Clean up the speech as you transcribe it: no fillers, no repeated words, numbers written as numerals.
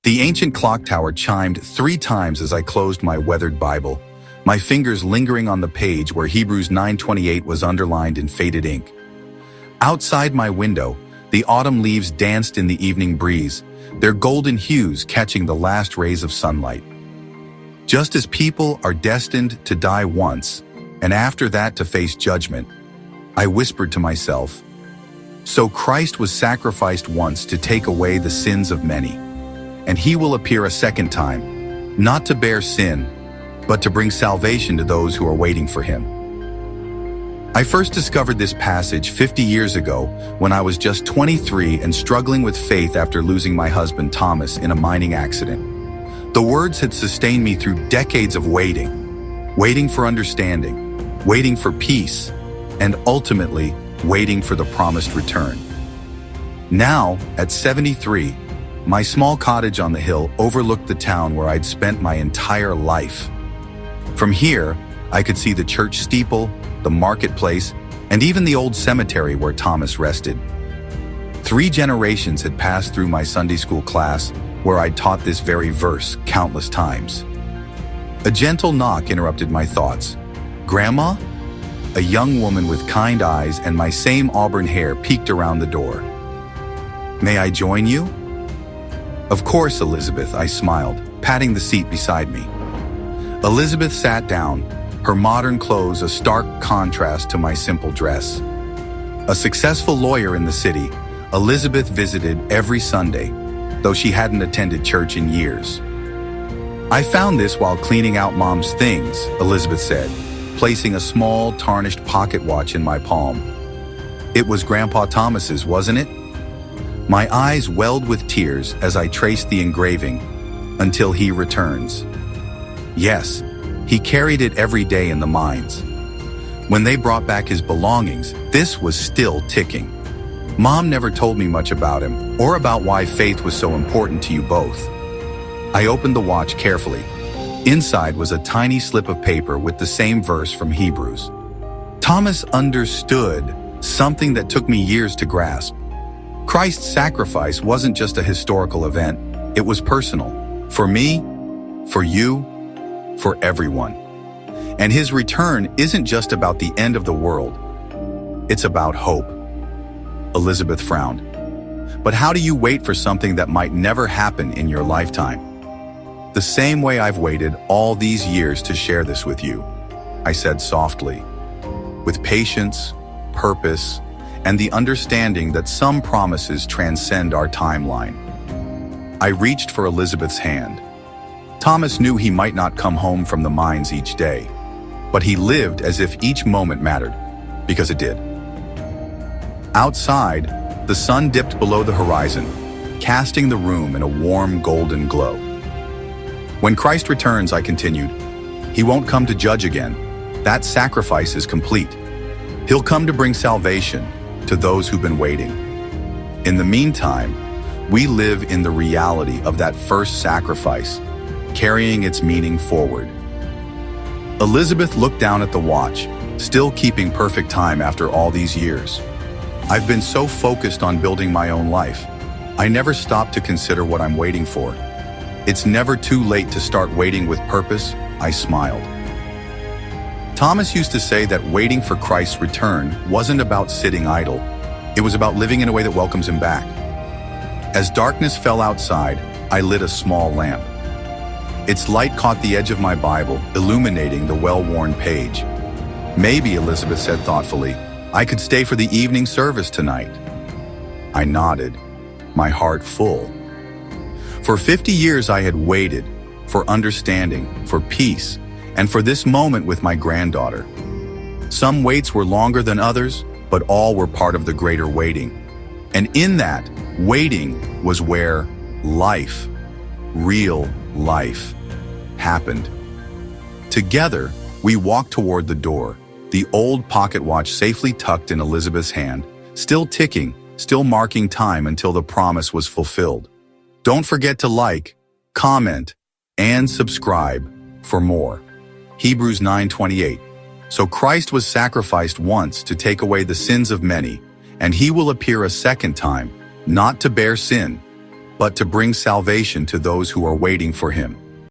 The ancient clock tower chimed 3 times as I closed my weathered Bible, my fingers lingering on the page where Hebrews 9:28 was underlined in faded ink. Outside my window, the autumn leaves danced in the evening breeze, their golden hues catching the last rays of sunlight. Just as people are destined to die once, and after that to face judgment, I whispered to myself, so Christ was sacrificed once to take away the sins of many, and he will appear a second time, not to bear sin, but to bring salvation to those who are waiting for him. I first discovered this passage 50 years ago when I was just 23 and struggling with faith after losing my husband Thomas in a mining accident. The words had sustained me through decades of waiting for understanding, waiting for peace, and ultimately waiting for the promised return. Now, at 73, my small cottage on the hill overlooked the town where I'd spent my entire life. From here, I could see the church steeple, the marketplace, and even the old cemetery where Thomas rested. 3 generations had passed through my Sunday school class where I'd taught this very verse countless times. A gentle knock interrupted my thoughts. "Grandma?" A young woman with kind eyes and my same auburn hair peeked around the door. "May I join you?" "Of course, Elizabeth," I smiled, patting the seat beside me. Elizabeth sat down, her modern clothes a stark contrast to my simple dress. A successful lawyer in the city, Elizabeth visited every Sunday, though she hadn't attended church in years. "I found this while cleaning out Mom's things," Elizabeth said, placing a small, tarnished pocket watch in my palm. "It was Grandpa Thomas's, wasn't it?" My eyes welled with tears as I traced the engraving, "Until he returns." Yes, he carried it every day in the mines. When they brought back his belongings, this was still ticking. Mom never told me much about him or about why faith was so important to you both. I opened the watch carefully. Inside was a tiny slip of paper with the same verse from Hebrews. Thomas understood something that took me years to grasp. Christ's sacrifice wasn't just a historical event, it was personal. For me, for you, for everyone. And his return isn't just about the end of the world. It's about hope. Elizabeth frowned. "But how do you wait for something that might never happen in your lifetime?" "The same way I've waited all these years to share this with you," I said softly. "With patience, purpose, and the understanding that some promises transcend our timeline." I reached for Elizabeth's hand. Thomas knew he might not come home from the mines each day, but he lived as if each moment mattered, because it did. Outside, the sun dipped below the horizon, casting the room in a warm golden glow. "When Christ returns," I continued, "he won't come to judge again. That sacrifice is complete. He'll come to bring salvation to those who've been waiting. In the meantime, we live in the reality of that first sacrifice, carrying its meaning forward." Elizabeth looked down at the watch, still keeping perfect time after all these years. "I've been so focused on building my own life. I never stopped to consider what I'm waiting for. It's never too late to start waiting with purpose," I smiled. Thomas used to say that waiting for Christ's return wasn't about sitting idle. It was about living in a way that welcomes him back. As darkness fell outside, I lit a small lamp. Its light caught the edge of my Bible, illuminating the well-worn page. "Maybe," Elizabeth said thoughtfully, "I could stay for the evening service tonight." I nodded, my heart full. For 50 years I had waited, for understanding, for peace, and for this moment with my granddaughter. Some waits were longer than others, but all were part of the greater waiting. And in that, waiting was where life, real life, happened. Together, we walked toward the door, the old pocket watch safely tucked in Elizabeth's hand, still ticking, still marking time until the promise was fulfilled. Don't forget to like, comment, and subscribe for more. Hebrews 9:28. So Christ was sacrificed once to take away the sins of many, and he will appear a second time, not to bear sin, but to bring salvation to those who are waiting for him.